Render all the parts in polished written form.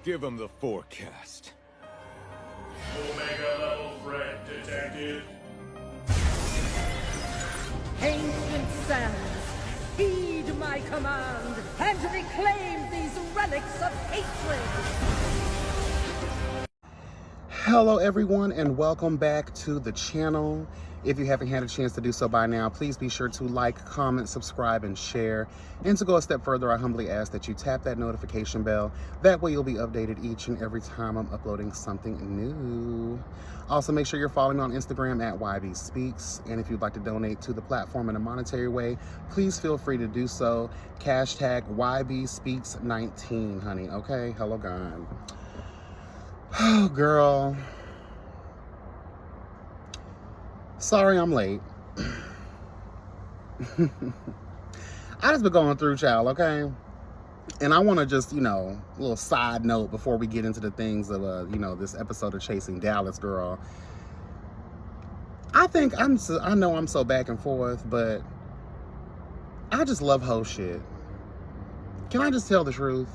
Give him the forecast. Omega level threat detected. Ancient sands, heed my command and reclaim these relics of hatred! Hello everyone and welcome back to the channel. If you haven't had a chance to do so by now, please be sure to like, comment, subscribe, and share. And to go a step further, I humbly ask that you tap that notification bell. That way you'll be updated each and every time I'm uploading something new. Also, make sure you're following me on Instagram at YB Speaks. And if you'd like to donate to the platform in a monetary way, please feel free to do so. Hashtag YB Speaks 19, honey. Okay, hello God. Oh, girl. Sorry I'm late. I just been going through, child, okay? And I want to just, a little side note before we get into the things of, this episode of Chasing Dallas, girl. I know I'm so back and forth, but I just love hoe shit. Can I just tell the truth?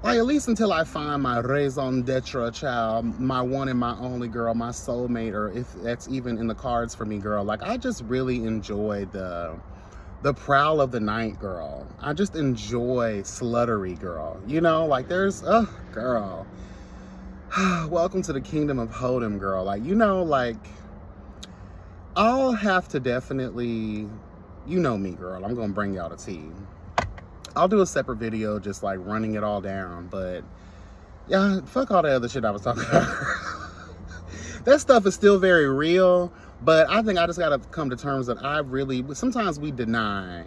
Like, at least until I find my raison d'etre, child, my one and my only girl, my soulmate, or if that's even in the cards for me, girl. Like, I just really enjoy the prowl of the night, girl. I just enjoy sluttery, girl. Like, there's, girl. Welcome to the kingdom of Hodem, girl. Like, I'll have to definitely, me, girl. I'm gonna bring y'all the tea. I'll do a separate video just like running it all down, but yeah, fuck all the other shit I was talking about. That stuff is still very real, but I think I just gotta come to terms that sometimes we deny,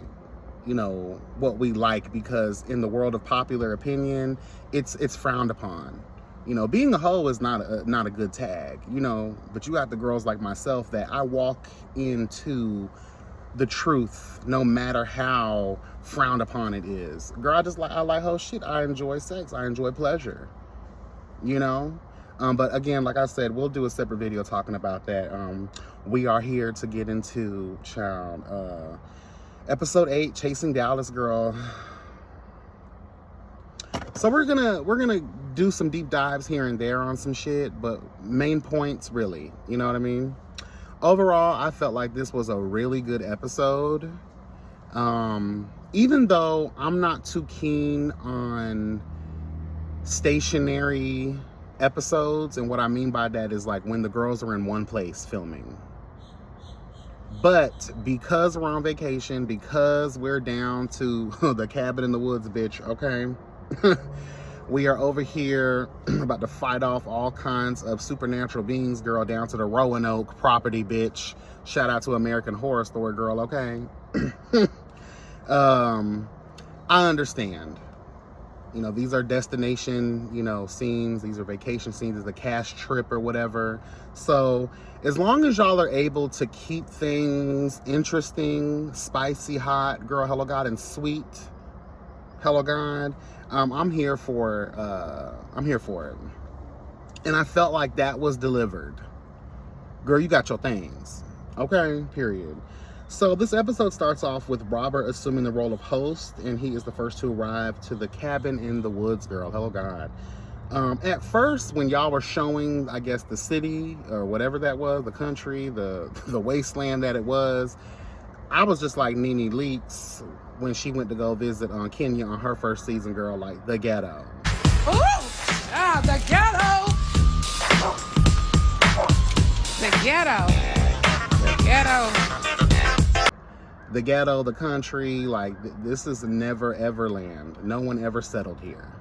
what we like because in the world of popular opinion, it's frowned upon. Being a hoe is not a good tag, but you got the girls like myself that I walk into the truth no matter how frowned upon it is. Girl, I like hoe shit. I enjoy sex. I enjoy pleasure. But again, like I said, we'll do a separate video talking about that. We are here to get into episode 8, Chasing Dallas, girl. So we're gonna do some deep dives here and there on some shit, but main points really, you know what I mean? Overall, I felt like this was a really good episode. Even though I'm not too keen on stationary episodes, and what I mean by that is like when the girls are in one place filming. But because we're on vacation, because we're down to the cabin in the woods, bitch, okay? We are over here about to fight off all kinds of supernatural beings, girl, down to the Roanoke property, bitch. Shout out to American Horror Story, girl, okay? I understand. These are destination, scenes. These are vacation scenes. It's a cash trip or whatever. So as long as y'all are able to keep things interesting, spicy, hot, girl, hello God, and sweet, hello God, I'm here for it. And I felt like that was delivered. Girl, you got your things. Okay, period. So this episode starts off with Robert assuming the role of host, and he is the first to arrive to the cabin in the woods, girl. Hello God. At first, when y'all were showing, I guess, the city or whatever that was, the country, the wasteland that it was, I was just like Nene Leakes when she went to go visit Kenya on her first season, girl, like the ghetto. Ooh! Ah, the ghetto! The ghetto. The ghetto. The ghetto, the country, like this is never ever land. No one ever settled here.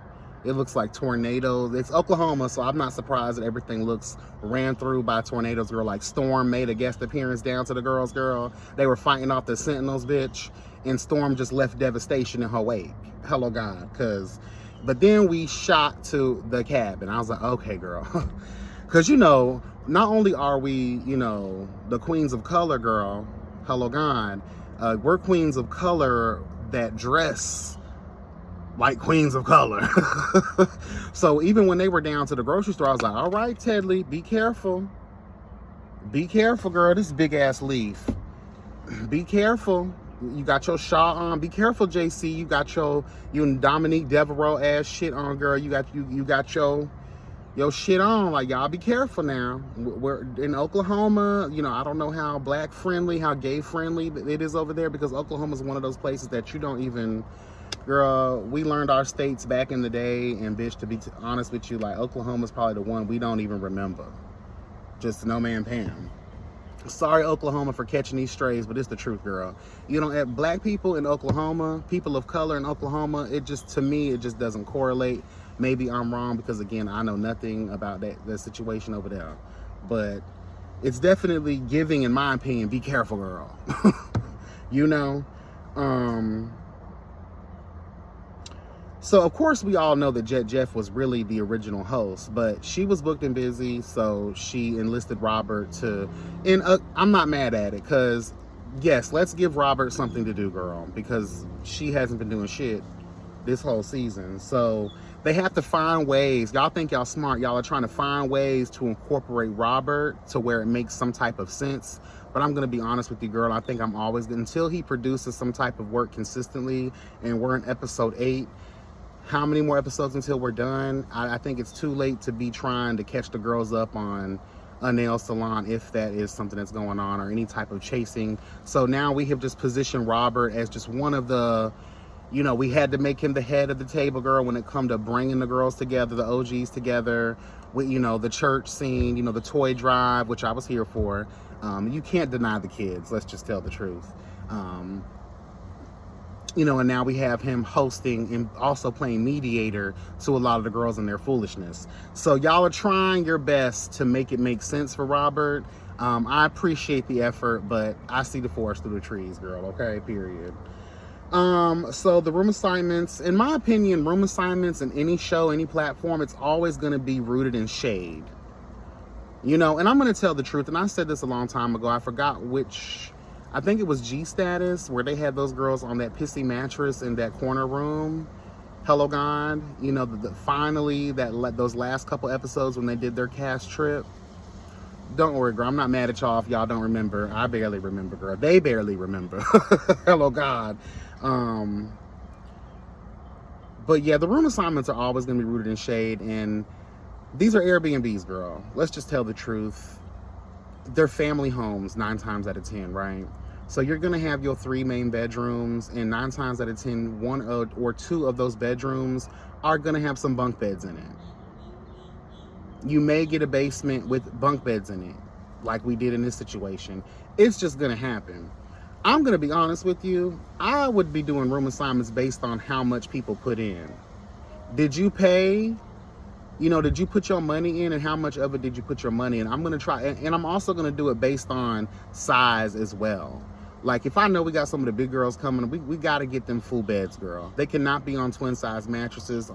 It looks like tornadoes. It's Oklahoma, so I'm not surprised that everything looks ran through by tornadoes. Girl, like Storm made a guest appearance down to the girls, girl. They were fighting off the Sentinels, bitch. And Storm just left devastation in her wake. Hello God, but then we shot to the cabin. I was like, okay, girl. Cause not only are we, the queens of color, girl, hello God, we're queens of color that dress like queens of color. So even when they were down to the grocery store, I was like, all right, Tedley, be careful. Be careful, girl, this big ass leaf. Be careful. You got your Shaw on. Be careful, JC. You got you and Dominique Devereaux ass shit on, girl. You got your shit on. Like, y'all be careful now. We're in Oklahoma. You know, I don't know how black friendly, how gay friendly it is over there, because Oklahoma is one of those places that you don't even, girl, we learned our states back in the day, and bitch, to be honest with you, like, Oklahoma's probably the one we don't even remember. Just no man Pam. Sorry, Oklahoma, for catching these strays, but it's the truth, girl. You know, black people in Oklahoma, people of color in Oklahoma, it just, to me, it just doesn't correlate. Maybe I'm wrong, because again, I know nothing about that situation over there. But it's definitely giving, in my opinion, be careful, girl. You know? So, of course, we all know that Jet Jeff was really the original host, but she was booked and busy, so she enlisted Robert to... And I'm not mad at it, because, yes, let's give Robert something to do, girl, because she hasn't been doing shit this whole season. So they have to find ways. Y'all think y'all smart. Y'all are trying to find ways to incorporate Robert to where it makes some type of sense. But I'm going to be honest with you, girl. I think I'm always... Until he produces some type of work consistently, and we're in episode 8... How many more episodes until we're done? I think it's too late to be trying to catch the girls up on a nail salon, if that is something that's going on, or any type of chasing. So now we have just positioned Robert as just one of the, you know, we had to make him the head of the table, girl, when it come to bringing the girls together, the OGs together, with, you know, the church scene, you know, the toy drive, which I was here for. You can't deny the kids. Let's just tell the truth. You know, and now we have him hosting and also playing mediator to a lot of the girls and their foolishness. So y'all are trying your best to make it make sense for Robert. I appreciate the effort, but I see the forest through the trees, girl. Okay, period. So the room assignments, in my opinion, room assignments in any show, any platform, it's always going to be rooted in shade. You know, and I'm going to tell the truth. And I said this a long time ago. I forgot which... I think it was G Status, where they had those girls on that pissy mattress in that corner room. Hello, God. You know, finally, those last couple episodes when they did their cast trip. Don't worry, girl. I'm not mad at y'all if y'all don't remember. I barely remember, girl. They barely remember. Hello, God. But yeah, the room assignments are always going to be rooted in shade. And these are Airbnbs, girl. Let's just tell the truth. They're family homes 9 times out of 10, right? So you're going to have your 3 main bedrooms, and 9 times out of 10, 1 or 2 of those bedrooms are going to have some bunk beds in it. You may get a basement with bunk beds in it, like we did in this situation. It's just going to happen. I'm going to be honest with you. I would be doing room assignments based on how much people put in. Did you pay? You know, did you put your money in, and how much of it did you put your money in? I'm going to try, and I'm also going to do it based on size as well. Like, if I know we got some of the big girls coming, we got to get them full beds, girl. They cannot be on twin size mattresses,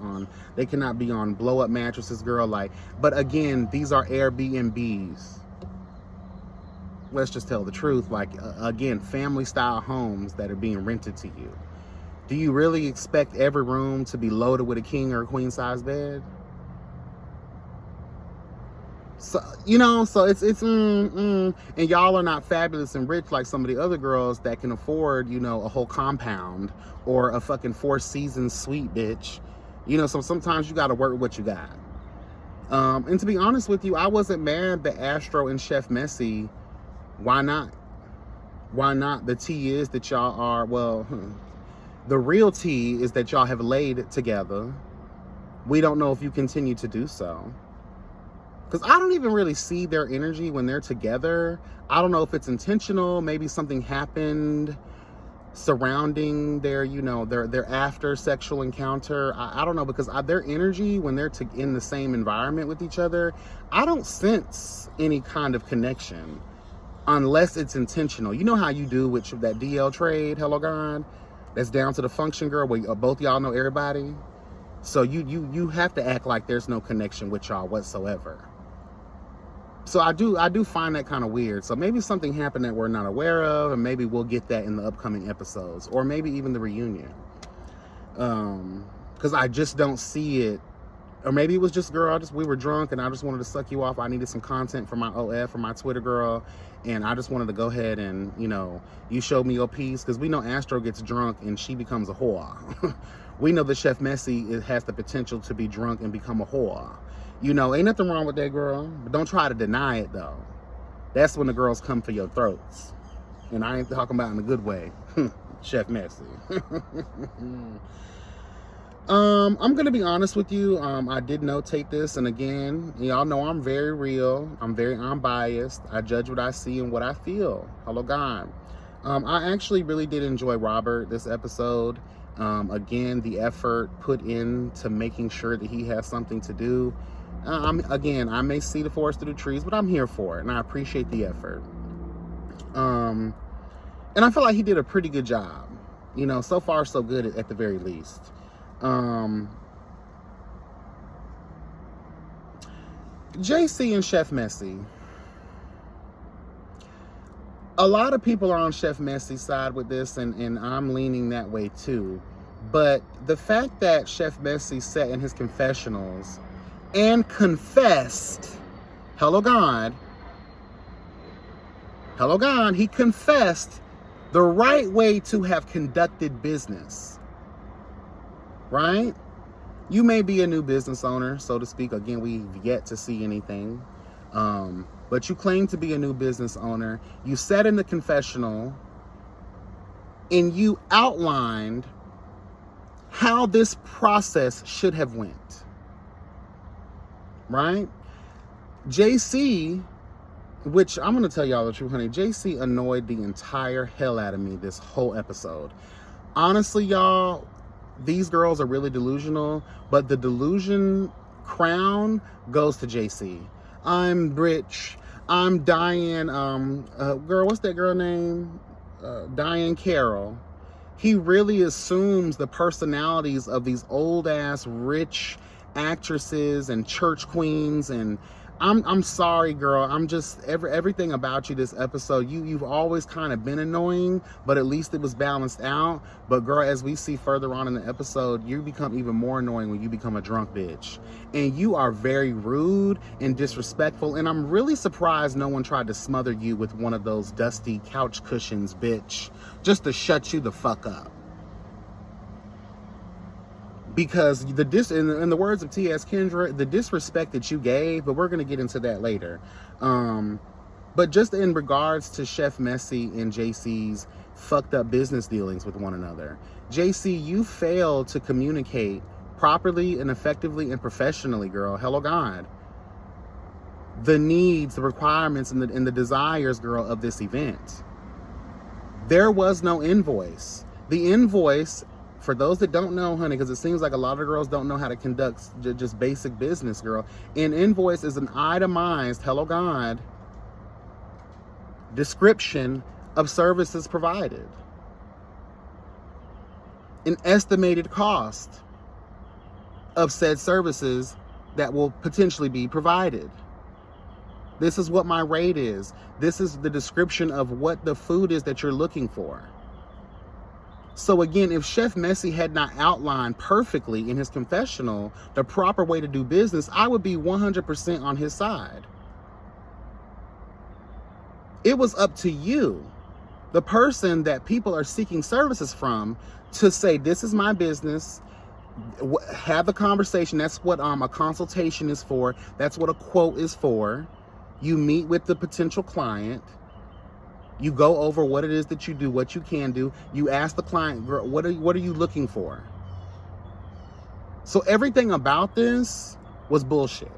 they cannot be on blow up mattresses, girl. Like, but again, these are Airbnbs. Let's just tell the truth. Like, again, family style homes that are being rented to you. Do you really expect every room to be loaded with a king or a queen size bed? So, you know, so it's and y'all are not fabulous and rich like some of the other girls that can afford, you know, a whole compound or a fucking 4 seasons suite, bitch. You know, so sometimes you got to work with what you got. And to be honest with you, I wasn't mad that Astro and Chef Messi. Why not? Why not? The tea is that y'all are, well, the real tea is that y'all have laid together. We don't know if you continue to do so. Because I don't even really see their energy when they're together. I don't know if it's intentional. Maybe something happened surrounding their, you know, their after sexual encounter. I don't know, because their energy when they're in the same environment with each other, I don't sense any kind of connection unless it's intentional. You know how you do with that DL trade, hello God? That's down to the function, girl, where both y'all know everybody. So you have to act like there's no connection with y'all whatsoever. So I do find that kind of weird. So maybe something happened that we're not aware of, and maybe we'll get that in the upcoming episodes, or maybe even the reunion. Because I just don't see it Or maybe it was just, girl, we were drunk and I just wanted to suck you off. I needed some content for my OF, for my Twitter, girl. And I just wanted to go ahead and, you know, you showed me your piece. Because we know Astro gets drunk and she becomes a whore. We know that Chef Messy has the potential to be drunk and become a whore. You know, ain't nothing wrong with that, girl. But don't try to deny it, though. That's when the girls come for your throats. And I ain't talking about in a good way. Chef Messy. I'm gonna be honest with you. I did notate this, and again, y'all know I'm very real. I'm very unbiased. I judge what I see and what I feel. Hello, God. I actually really did enjoy Robert this episode. Again, the effort put into making sure that he has something to do. Again, I may see the forest through the trees, but I'm here for it, and I appreciate the effort. And I feel like he did a pretty good job. You know, so far so good at the very least. JC and Chef Messy. A lot of people are on Chef Messy's side with this, and I'm leaning that way too. But the fact that Chef Messy sat in his confessionals and confessed, hello God, he confessed the right way to have conducted business. Right? You may be a new business owner, so to speak. Again, we've yet to see anything. But you claim to be a new business owner. You sat in the confessional and you outlined how this process should have went. Right? JC, which I'm going to tell y'all the truth, honey. JC annoyed the entire hell out of me this whole episode. Honestly, y'all, these girls are really delusional, but the delusion crown goes to JC. I'm rich. I'm Diane. Girl, what's that girl name? Diane Carroll. He really assumes the personalities of these old ass rich actresses and church queens, and I'm sorry, girl. I'm just everything about you this episode. You've always kind of been annoying, but at least it was balanced out. But girl, as we see further on in the episode, you become even more annoying when you become a drunk bitch. And you are very rude and disrespectful. And I'm really surprised no one tried to smother you with one of those dusty couch cushions, bitch, just to shut you the fuck up. Because in the words of T.S. Kendra, the disrespect that you gave, but we're going to get into that later. But just in regards to Chef Messy and JC's fucked up business dealings with one another. JC, you failed to communicate properly and effectively and professionally, girl. Hello, God. The needs, the requirements, and the desires, girl, of this event. There was no invoice. The invoice, for those that don't know, honey, because it seems like a lot of girls don't know how to conduct just basic business, girl. An invoice is an itemized, hello God, description of services provided. An estimated cost of said services that will potentially be provided. This is what my rate is. This is the description of what the food is that you're looking for. So again, if Chef Messy had not outlined perfectly in his confessional the proper way to do business, I would be 100% on his side. It was up to you, the person that people are seeking services from, to say, this is my business. Have a conversation. That's what a consultation is for. That's what a quote is for. You meet with the potential client. You go over what it is that you do, what you can do. You ask the client, girl, what are you looking for? So everything about this was bullshit.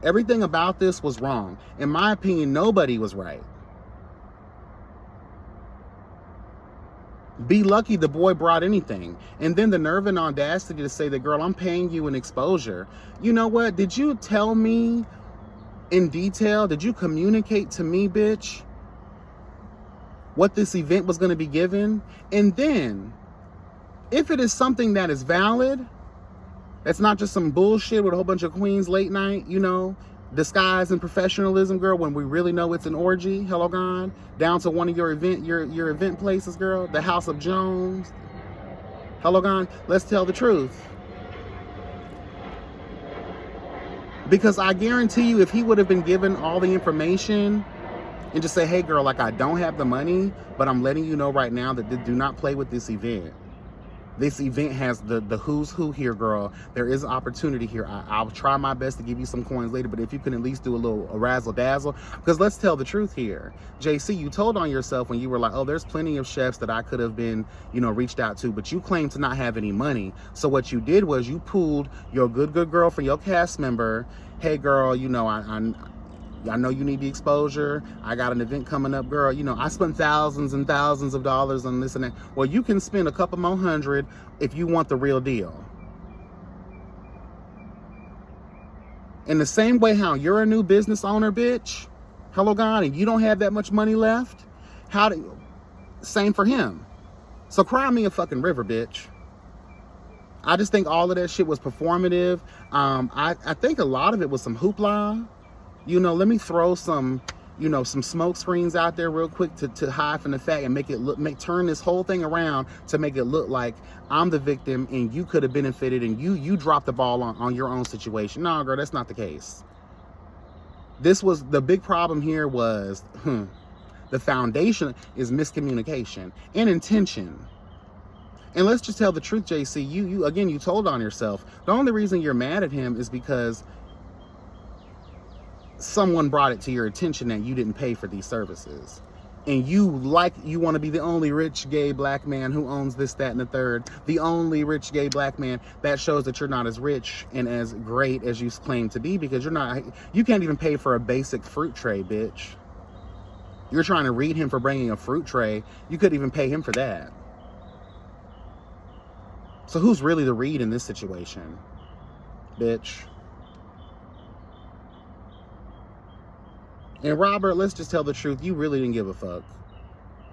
Everything about this was wrong. In my opinion, nobody was right. Be lucky the boy brought anything. And then the nerve and audacity to say that, girl, I'm paying you an exposure. You know what? Did you tell me in detail? Did you communicate to me, bitch, what this event was going to be given? And then, if it is something that is valid, that's not just some bullshit with a whole bunch of queens late night, you know, disguise and professionalism, girl, when we really know it's an orgy, hello God, down to one of your event places, girl, the House of Jones, hello God, let's tell the truth. Because I guarantee you, if he would have been given all the information and just say, hey girl, like, I don't have the money, but I'm letting you know right now that do not play with this event. This event has the who's who here, girl. There is an opportunity here. I'll try my best to give you some coins later, but if you can at least do a razzle dazzle, because let's tell the truth here. JC, you told on yourself when you were like, oh, there's plenty of chefs that I could have been, you know, reached out to, but you claimed to not have any money. So what you did was you pulled your good girl for your cast member. Hey girl, you know, I know you need the exposure. I got an event coming up, girl. You know, I spent thousands and thousands of dollars on this and that. Well, you can spend a couple more hundred if you want the real deal. In the same way how you're a new business owner, bitch. Hello, God, and you don't have that much money left. Same for him. So cry me a fucking river, bitch. I just think all of that shit was performative. I think a lot of it was some hoopla. You know, let me throw some, you know, some smoke screens out there real quick to hide from the fact and make it look, turn this whole thing around to make it look like I'm the victim and you could have benefited and you dropped the ball on your own situation. No, girl, that's not the case. This was, the big problem here was, the foundation is miscommunication and intention. And let's just tell the truth, JC, you again, you told on yourself. The only reason you're mad at him is because someone brought it to your attention that you didn't pay for these services. And you want to be the only rich gay black man who owns this, that, and the third. The only rich gay black man. That shows that you're not as rich and as great as you claim to be, because you can't even pay for a basic fruit tray, bitch. You're trying to read him for bringing a fruit tray. You couldn't even pay him for that. So who's really the read in this situation, bitch? And Robert, let's just tell the truth. You really didn't give a fuck.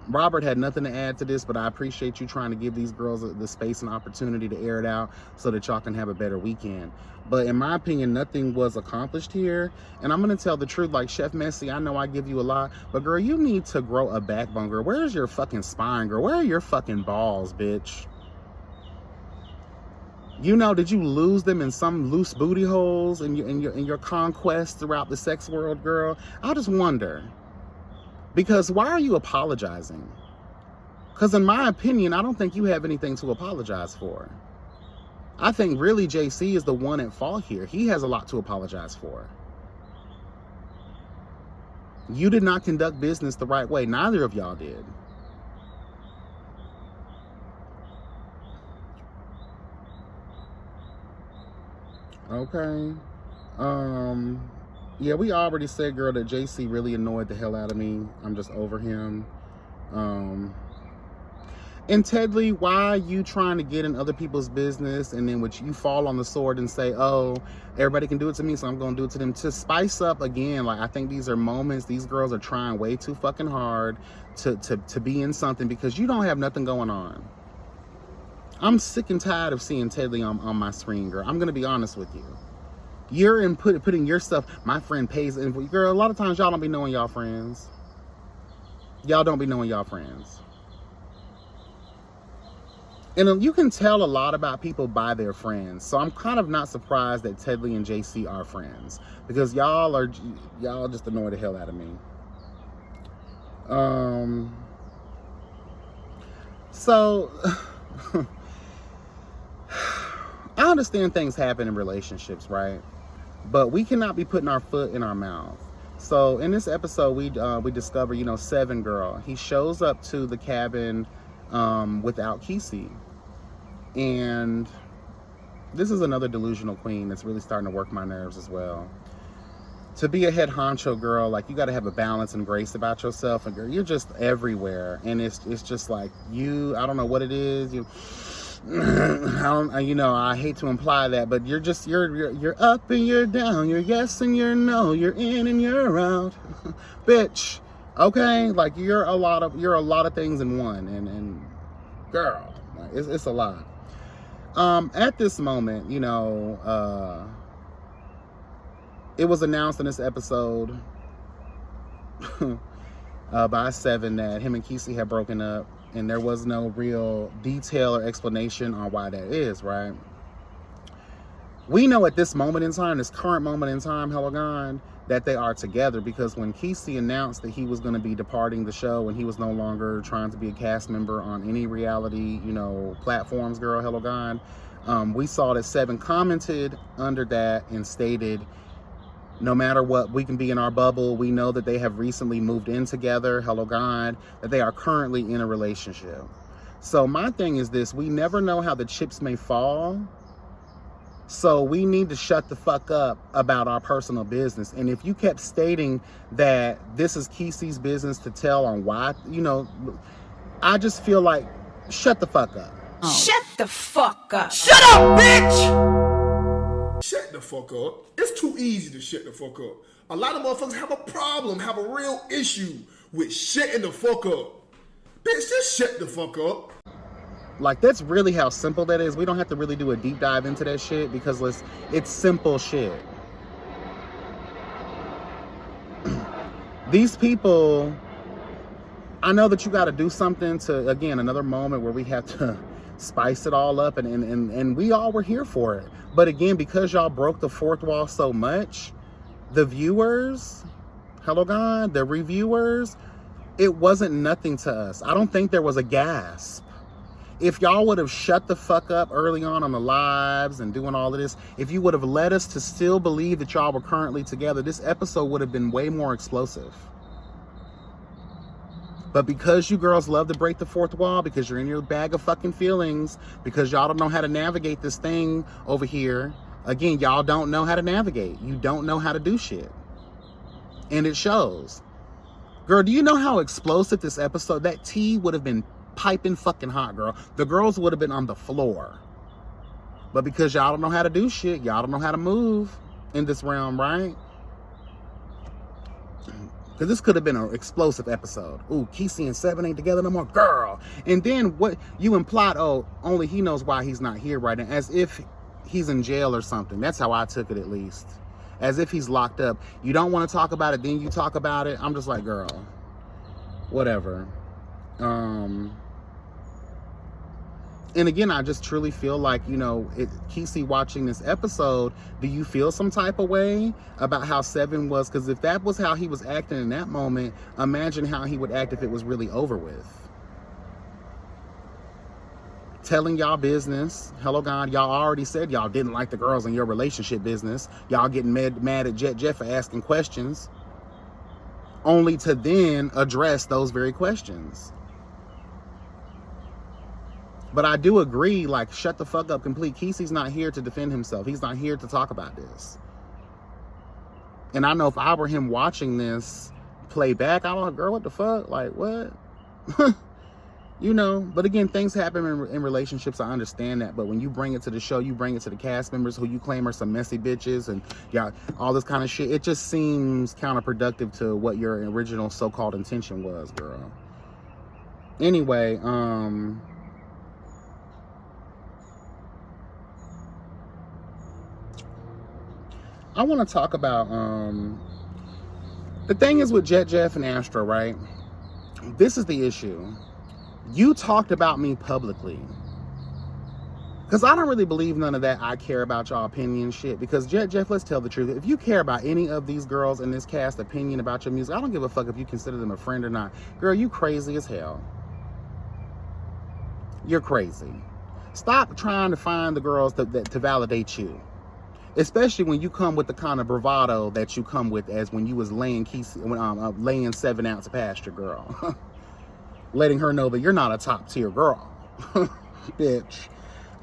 Robert had nothing to add to this, but I appreciate you trying to give these girls the space and opportunity to air it out so that y'all can have a better weekend. But in my opinion, nothing was accomplished here. And I'm going to tell the truth, like Chef Messi, I know I give you a lot, but girl, you need to grow a backbone, girl. Where's your fucking spine, girl? Where are your fucking balls, bitch? You know, did you lose them in some loose booty holes in your conquest throughout the sex world, girl? I just wonder. Because why are you apologizing? Because in my opinion, I don't think you have anything to apologize for. I think really JC is the one at fault here. He has a lot to apologize for. You did not conduct business the right way. Neither of y'all did. Okay. Yeah, we already said, girl, that JC really annoyed the hell out of me. I'm just over him. And Tedley, why are you trying to get in other people's business and then you fall on the sword and say, oh, everybody can do it to me, so I'm going to do it to them. To spice up again, like, I think these are moments, these girls are trying way too fucking hard to be in something because you don't have nothing going on. I'm sick and tired of seeing Tedley on my screen, girl. I'm going to be honest with you. You're putting your stuff, my friend pays, and girl, a lot of times y'all don't be knowing y'all friends. Y'all don't be knowing y'all friends. And you can tell a lot about people by their friends. So I'm kind of not surprised that Tedley and JC are friends, because y'all just annoy the hell out of me. So I understand things happen in relationships, right? But we cannot be putting our foot in our mouth. So in this episode, we discover, you know, Seven Girl. He shows up to the cabin without Kesey. And this is another delusional queen that's really starting to work my nerves as well. To be a head honcho, girl, like, you got to have a balance and grace about yourself. And girl, you're just everywhere. And it's just like I don't know what it is. I hate to imply that, but you're up and you're down, you're yes and you're no, you're in and you're out. Bitch, okay? Like, you're a lot of things in one, and girl, it's a lot. At this moment, you know, it was announced in this episode by Seven that him and Kesey had broken up. And there was no real detail or explanation on why that is, right? We know at this moment in time, this current moment in time, Hello God, that they are together, because when Kesey announced that he was going to be departing the show and he was no longer trying to be a cast member on any reality, platforms, girl, Hello God, we saw that Seven commented under that and stated, no matter what, we can be in our bubble. We know that they have recently moved in together, Hello God, that they are currently in a relationship. So my thing is this, we never know how the chips may fall. So we need to shut the fuck up about our personal business. And if you kept stating that this is Kesey's business to tell on why, I just feel like, shut the fuck up. Shut the fuck up. Shut up, bitch! Shut the fuck up. It's too easy to shut the fuck up. A lot of motherfuckers have a problem, have a real issue with shutting the fuck up. Bitch, just shut the fuck up. Like, that's really how simple that is. We don't have to really do a deep dive into that shit because it's simple shit. These people, I know that you got to do something to, again, another moment where we have to spice it all up, and we all were here for it. But again, because y'all broke the fourth wall so much, the viewers, Hello God, the reviewers, it wasn't nothing to us. I don't think there was a gasp. If y'all would have shut the fuck up early on the lives and doing all of this, if you would have led us to still believe that y'all were currently together, this episode would have been way more explosive. But because you girls love to break the fourth wall, because you're in your bag of fucking feelings, because y'all don't know how to navigate this thing over here, again, y'all don't know how to navigate. You don't know how to do shit. And it shows. Girl, do you know how explosive this episode, that tea would have been piping fucking hot, girl. The girls would have been on the floor. But because y'all don't know how to do shit, y'all don't know how to move in this realm, right? Because this could have been an explosive episode. Ooh, Kesey and Seven ain't together no more, girl. And then what you implied, oh, only he knows why he's not here right now, as if he's in jail or something. That's how I took it, at least. As if he's locked up. You don't want to talk about it, then you talk about it. I'm just like, girl, whatever. And again, I just truly feel like, Kesey watching this episode, do you feel some type of way about how Seven was? Because if that was how he was acting in that moment, imagine how he would act if it was really over with. Telling y'all business. Hello God, y'all already said y'all didn't like the girls in your relationship business. Y'all getting mad at Jet Jeff for asking questions. Only to then address those very questions. But I do agree, like, shut the fuck up complete. Kesey's not here to defend himself. He's not here to talk about this. And I know if I were him watching this play back, I'm like, girl, what the fuck? Like, what? But again, things happen in relationships. I understand that. But when you bring it to the show, you bring it to the cast members who you claim are some messy bitches and all this kind of shit. It just seems counterproductive to what your original so-called intention was, girl. Anyway, I want to talk about, the thing is with Jet Jeff and Astro, right? This is the issue. You talked about me publicly. Because I don't really believe none of that I care about y'all opinion shit. Because Jet Jeff, let's tell the truth. If you care about any of these girls in this cast opinion about your music, I don't give a fuck if you consider them a friend or not. Girl, you crazy as hell. You're crazy. Stop trying to find the girls to validate you. Especially when you come with the kind of bravado that you come with, as when you was laying laying 7 ounce pasture, girl. Letting her know that you're not a top tier girl. Bitch.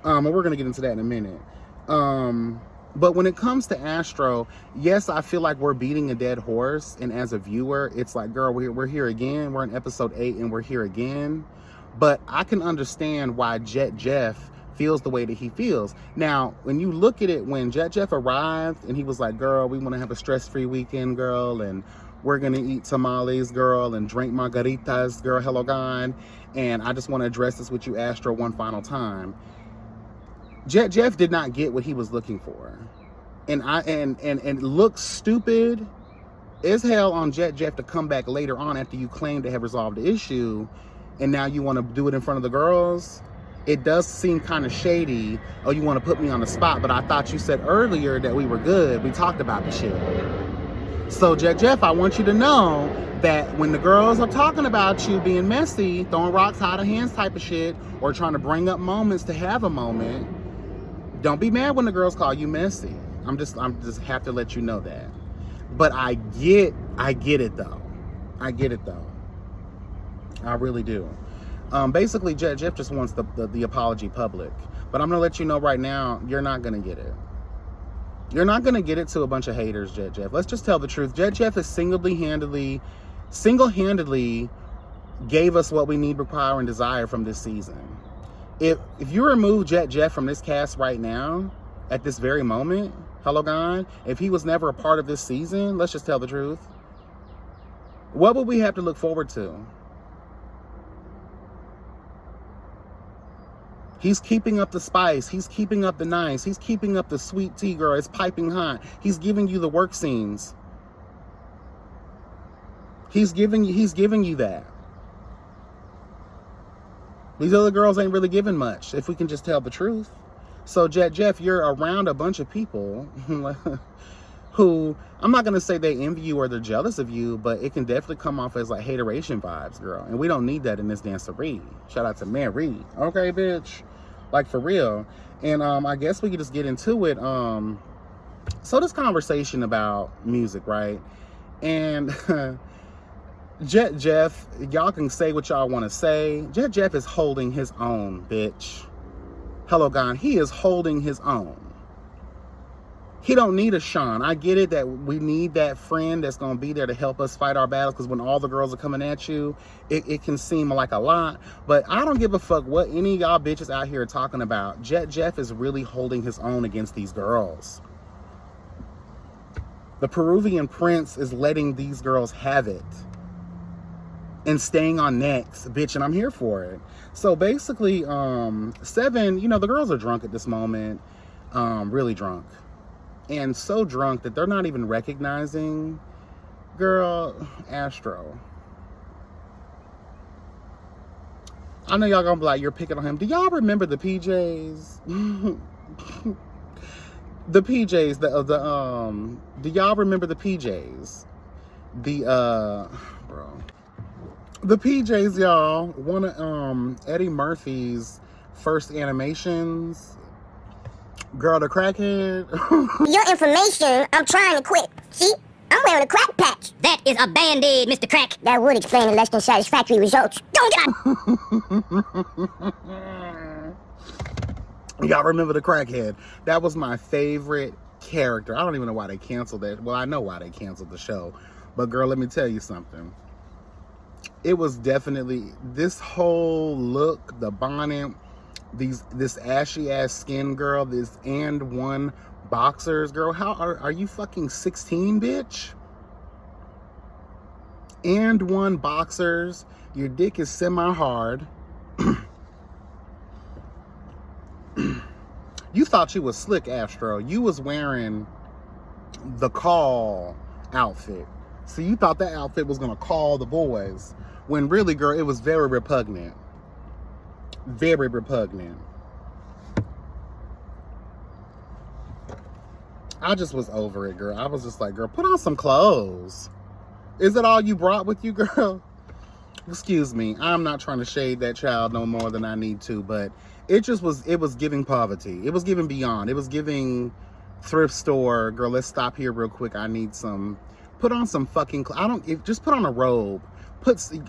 And we're going to get into that in a minute. But when it comes to Astro, yes, I feel like we're beating a dead horse. And as a viewer, it's like, girl, we're here again. We're in episode 8 and we're here again. But I can understand why Jet Jeff feels the way that he feels. Now, when you look at it, when Jet Jeff arrived and he was like, girl, we want to have a stress-free weekend, girl, and we're going to eat tamales, girl, and drink margaritas, girl, hello God, and I just want to address this with you, Astro, one final time. Jet Jeff did not get what he was looking for. And it looks stupid as hell on Jet Jeff to come back later on after you claim to have resolved the issue, and now you want to do it in front of the girls. it does seem kind of shady. Oh, you want to put me on the spot, but I thought you said earlier that we were good. We talked about the shit. So, Jeff, I want you to know that when the girls are talking about you being messy, throwing rocks out of hands type of shit, or trying to bring up moments to have a moment, don't be mad when the girls call you messy. I'm just have to let you know that. But I get it though. I get it though. I really do. Basically, Jeff just wants the apology public. But I'm gonna let you know right now, you're not gonna get it. You're not gonna get it to a bunch of haters, Jeff. Let's just tell the truth. Jeff is single-handedly gave us what we need, require, and desire from this season. If you remove Jeff from this cast right now, at this very moment, hello God, if he was never a part of this season, let's just tell the truth, what would we have to look forward to? He's keeping up the spice. He's keeping up the nice. He's keeping up the sweet tea, girl. It's piping hot. He's giving you the work scenes. He's giving you that. These other girls ain't really giving much, if we can just tell the truth. So, Jeff, you're around a bunch of people who, I'm not going to say they envy you or they're jealous of you, but it can definitely come off as like hateration vibes, girl. And we don't need that in this dancery. Shout out to Mary. Okay, bitch. Like, for real. And I guess we could just get into it. So this conversation about music, right? And Jeff, y'all can say what y'all want to say. Jeff is holding his own, bitch. Hello, God. He is holding his own. He don't need a Sean. I get it that we need that friend that's going to be there to help us fight our battles, because when all the girls are coming at you, it can seem like a lot. But I don't give a fuck what any of y'all bitches out here are talking about. Jeff is really holding his own against these girls. The Peruvian prince is letting these girls have it and staying on necks, bitch, and I'm here for it. So basically, Seven, you know, the girls are drunk at this moment, really drunk. And so drunk that they're not even recognizing, girl, Astro. I know y'all gonna be like, you're picking on him. Do y'all remember the PJs? The PJs, do y'all remember the PJs? The PJs, y'all, one of Eddie Murphy's first animations. Girl, the crackhead. Your information, I'm trying to quit. See? I'm wearing a crack patch. That is a Band-Aid, Mr. Crack. That would explain the less than satisfactory results. Don't get Y'all remember the crackhead? That was my favorite character. I don't even know why they canceled it. Well, I know why they canceled the show. But girl, let me tell you something. It was definitely this whole look, the bonnet, this ashy ass skin, girl, this and one boxers, girl. How are you fucking 16, bitch? And one boxers, your dick is semi-hard. You thought you was slick, Astro. You was wearing the call outfit. So you thought that outfit was gonna call the boys, when really, girl, it was very repugnant. Very repugnant. I just was over it, girl. I was just like, girl, put on some clothes. Is that all you brought with you, girl? Excuse me. I'm not trying to shade that child no more than I need to, but it was giving poverty. It was giving beyond. It was giving thrift store. Girl, let's stop here real quick. I need some, put on some fucking, just put on a robe.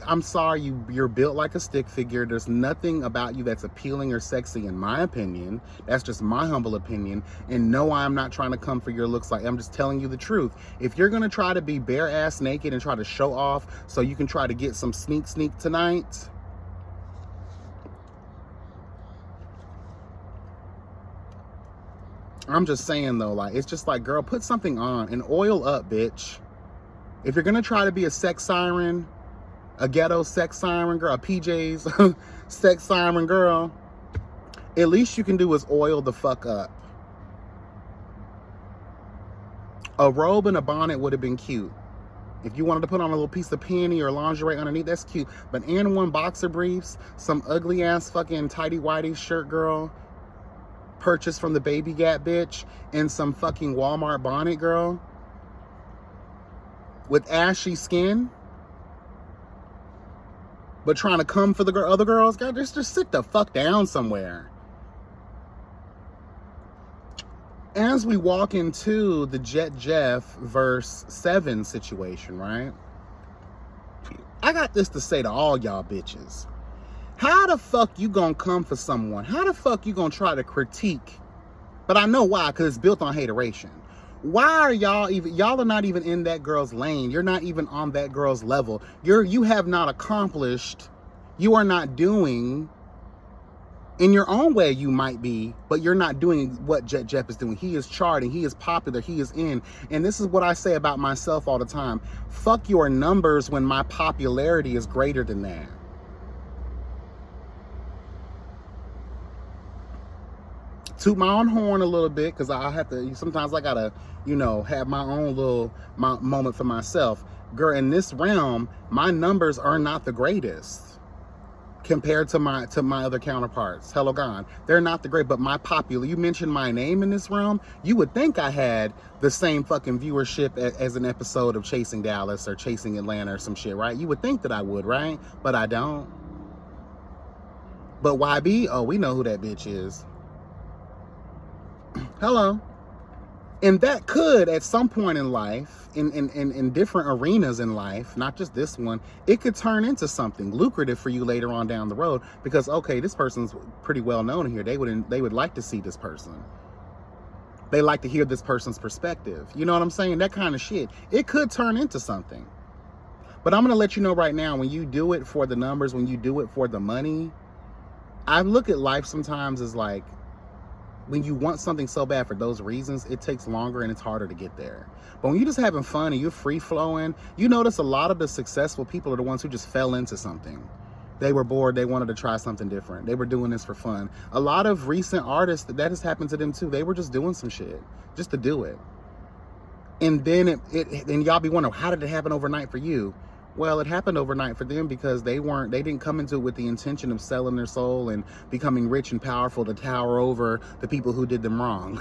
I'm sorry, you're built like a stick figure. There's nothing about you that's appealing or sexy, in my opinion. That's just my humble opinion. And no, I'm not trying to come for your looks. Like, I'm just telling you the truth. If you're gonna try to be bare ass naked and try to show off so you can try to get some sneak tonight, I'm just saying though, like, it's just like, girl, put something on and oil up, bitch. If you're gonna try to be a sex siren, a ghetto sex siren girl, a PJ's sex siren girl, at least you can do is oil the fuck up. A robe and a bonnet would have been cute. If you wanted to put on a little piece of panty or lingerie underneath, that's cute. But and one boxer briefs, some ugly ass fucking tighty whitey shirt, girl, purchased from the Baby Gap bitch, and some fucking Walmart bonnet, girl, with ashy skin, but trying to come for the other girls, God, just sit the fuck down somewhere. As we walk into the Jet Jeff verse 7 situation, right? I got this to say to all y'all bitches. How the fuck you gonna come for someone? How the fuck you gonna try to critique? But I know why, because it's built on hateration. Why are y'all are not even in that girl's lane. You're not even on that girl's level. You have not accomplished, you are not doing, in your own way you might be, but you're not doing what Jet Jeff is doing. He is charting, he is popular, he is in. And this is what I say about myself all the time. Fuck your numbers when my popularity is greater than that. Toot my own horn a little bit, because I have to, sometimes I gotta, have my own little moment for myself. Girl, in this realm, my numbers are not the greatest compared to my other counterparts. Hello, God. They're not the great, but you mentioned my name in this realm, you would think I had the same fucking viewership as an episode of Chasing Dallas or Chasing Atlanta or some shit, right? You would think that I would, right? But I don't. But YB, oh, we know who that bitch is. Hello. And that could, at some point in life, in different arenas in life, not just this one, it could turn into something lucrative for you later on down the road, because, okay, this person's pretty well known here. They would like to see this person. They like to hear this person's perspective. You know what I'm saying? That kind of shit. It could turn into something. But I'm going to let you know right now, when you do it for the numbers, when you do it for the money, I look at life sometimes as like, when you want something so bad for those reasons, it takes longer and it's harder to get there. But when you're just having fun and you're free flowing, you notice a lot of the successful people are the ones who just fell into something. They were bored. They wanted to try something different. They were doing this for fun. A lot of recent artists, that has happened to them too. They were just doing some shit just to do it. And then then y'all be wondering, how did it happen overnight for you? Well, it happened overnight for them because they didn't come into it with the intention of selling their soul and becoming rich and powerful to tower over the people who did them wrong.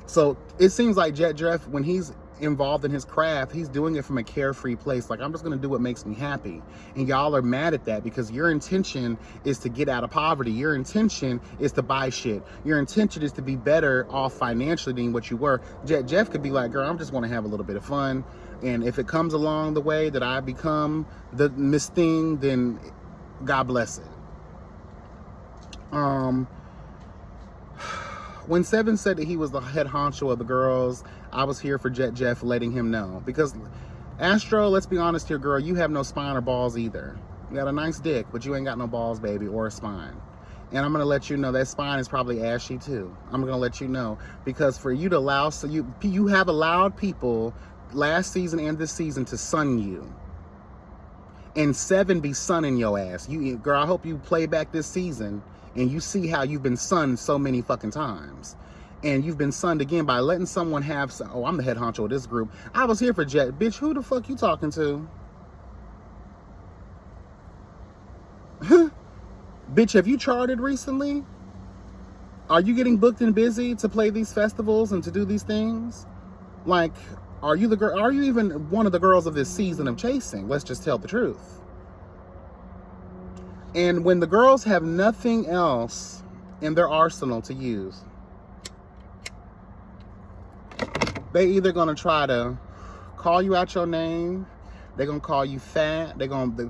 So it seems like Jet Jeff, when he's involved in his craft, he's doing it from a carefree place. Like, I'm just going to do what makes me happy. And y'all are mad at that because your intention is to get out of poverty. Your intention is to buy shit. Your intention is to be better off financially than what you were. Jet Jeff could be like, girl, I'm just going to have a little bit of fun. And if it comes along the way that I become the Miss Thing, then God bless it. When Seven said that he was the head honcho of the girls, I was here for Jet Jeff letting him know. Because Astro, let's be honest here, girl, you have no spine or balls either. You got a nice dick, but you ain't got no balls, baby, or a spine. And I'm going to let you know that spine is probably ashy too. I'm going to let you know. Because for you to allow, so you have allowed people last season and this season to sun you, and Seven be sunning your ass. Girl, I hope you play back this season and you see how you've been sunned so many fucking times, and you've been sunned again by letting someone have oh, I'm the head honcho of this group. I was here for Jet. Bitch, who the fuck you talking to? Bitch, have you charted recently? Are you getting booked and busy to play these festivals and to do these things? Like, are you the girl? Are you even one of the girls of this season of Chasing? Let's just tell the truth. And when the girls have nothing else in their arsenal to use, they either gonna try to call you out your name, they're gonna call you fat, they're gonna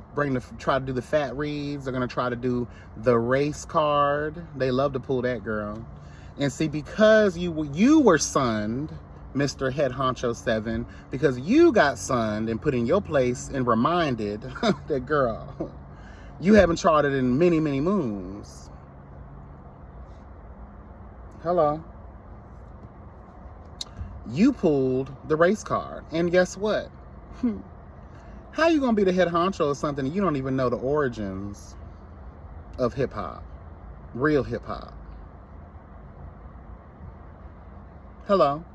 try to do the fat reads, they're gonna try to do the race card. They love to pull that, girl. And see, because you were sunned, Mr. Head Honcho 7, because you got sunned and put in your place and reminded that, girl, you haven't charted in many, many moons. Hello. You pulled the race card. And guess what? How you gonna be the head honcho of something and you don't even know the origins of hip-hop? Real hip-hop. Hello.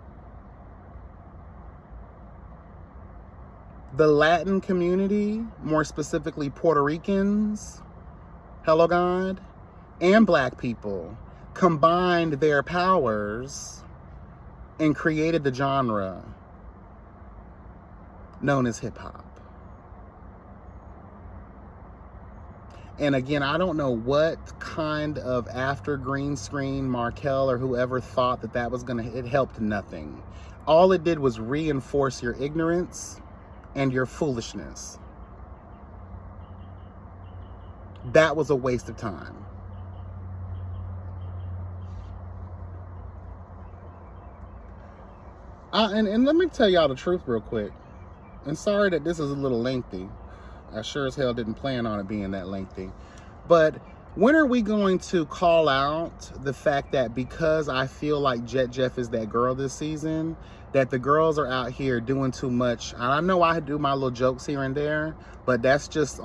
the Latin community, more specifically Puerto Ricans, hello God, and black people, combined their powers and created the genre known as hip hop. And again, I don't know what kind of after green screen Markel or whoever thought that that was it helped nothing. All it did was reinforce your ignorance and your foolishness. That was a waste of time. And let me tell y'all the truth real quick. And sorry that this is a little lengthy. I sure as hell didn't plan on it being that lengthy. But when are we going to call out the fact that because I feel like Jet Jeff is that girl this season, that the girls are out here doing too much? And I know I do my little jokes here and there, but that's just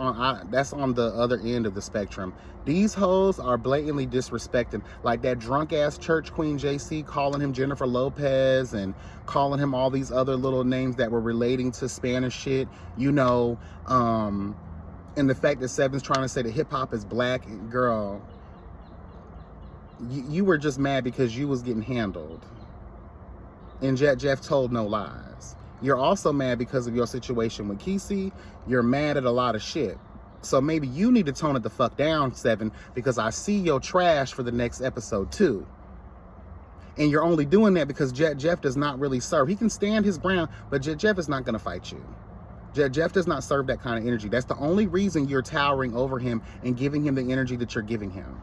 that's on the other end of the spectrum. These hoes are blatantly disrespecting, like that drunk ass church queen JC calling him Jennifer Lopez and calling him all these other little names that were relating to Spanish shit, you know. And the fact that Seven's trying to say that hip hop is black, girl, you were just mad because you was getting handled. And Jet Jeff told no lies. You're also mad because of your situation with Kesey. You're mad at a lot of shit. So maybe you need to tone it the fuck down, Seven, because I see your trash for the next episode too. And you're only doing that because Jet Jeff does not really serve. He can stand his ground, but Jet Jeff is not going to fight you. Jet Jeff does not serve that kind of energy. That's the only reason you're towering over him and giving him the energy that you're giving him.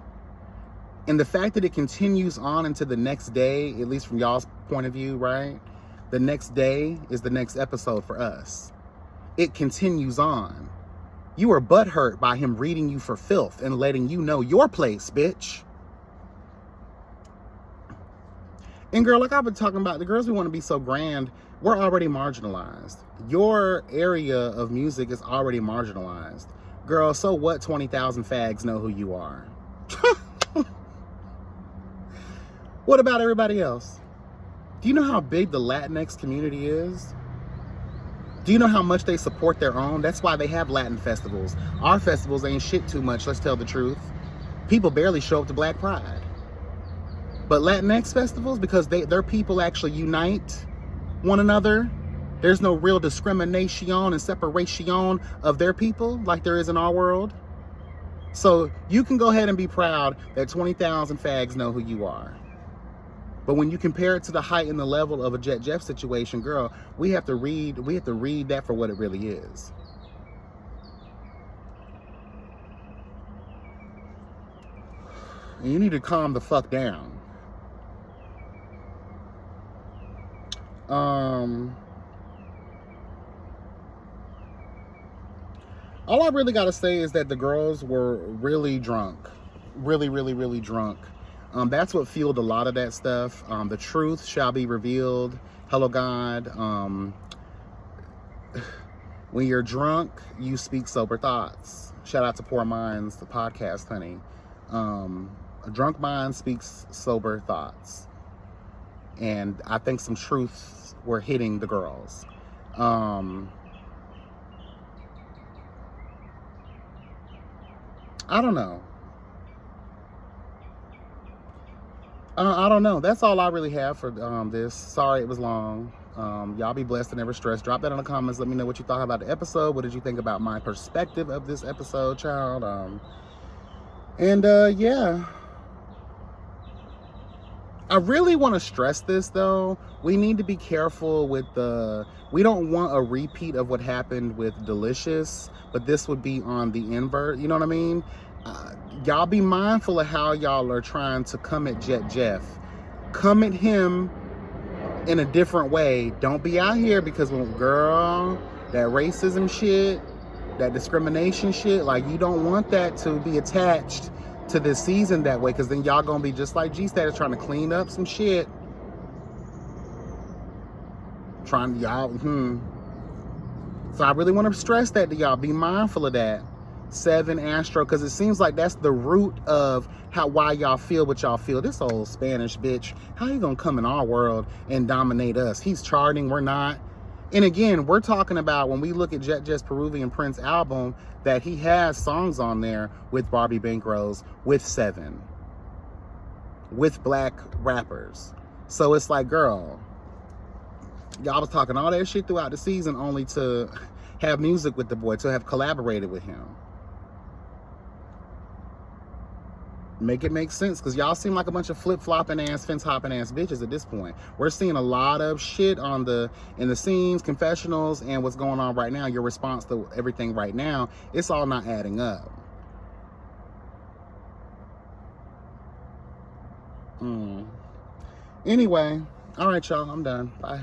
And the fact that it continues on into the next day, at least from y'all's point of view, right? The next day is the next episode for us. It continues on. You are butthurt by him reading you for filth and letting you know your place, bitch. And girl, like I've been talking about, the girls who want to be so grand, we're already marginalized. Your area of music is already marginalized. Girl, so what 20,000 fags know who you are? What about everybody else? Do you know how big the Latinx community is? Do you know how much they support their own? That's why they have Latin festivals. Our festivals ain't shit too much, let's tell the truth. People barely show up to Black Pride. But Latinx festivals, because their people actually unite one another, there's no real discrimination and separation of their people like there is in our world. So you can go ahead and be proud that 20,000 fags know who you are. But when you compare it to the height and the level of a Jet Jeff situation, girl, we have to read that for what it really is. And you need to calm the fuck down. All I really got to say is that the girls were really drunk. Really, really, really drunk. That's what fueled a lot of that stuff. The truth shall be revealed. Hello, God. When you're drunk, you speak sober thoughts. Shout out to Poor Minds, the podcast, honey. A drunk mind speaks sober thoughts. And I think some truths were hitting the girls. I don't know. I don't know. That's all I really have for this. Sorry it was long. Y'all be blessed and never stressed. Drop that in the comments. Let me know what you thought about the episode. What did you think about my perspective of this episode, child? Yeah. I really want to stress this, though. We need to be careful with we don't want a repeat of what happened with Delicious, but this would be on the invert. You know what I mean? Y'all be mindful of how y'all are trying to come at Jet Jeff. Come at him in a different way. Don't be out here because, girl, that racism shit, that discrimination shit, like, you don't want that to be attached to this season that way, because then y'all gonna be just like G-Status trying to clean up some shit. So I really want to stress that to y'all. Be mindful of that. Seven Astro, because it seems like that's the root of why y'all feel what y'all feel. This old Spanish bitch, how you gonna come in our world and dominate us? He's charting, we're not. And again, we're talking about when we look at Jet Just Peruvian Prince album that he has songs on there with Barbie Bankrose, with Seven, with black rappers. So it's like, girl, y'all was talking all that shit throughout the season only to have music with the boy, to have collaborated with him. Make it make sense, because y'all seem like a bunch of flip-flopping ass, fence-hopping ass bitches at this point. We're seeing a lot of shit in the scenes, confessionals, and what's going on right now. Your response to everything right now, it's all not adding up. Anyway, all right, y'all, I'm done. Bye.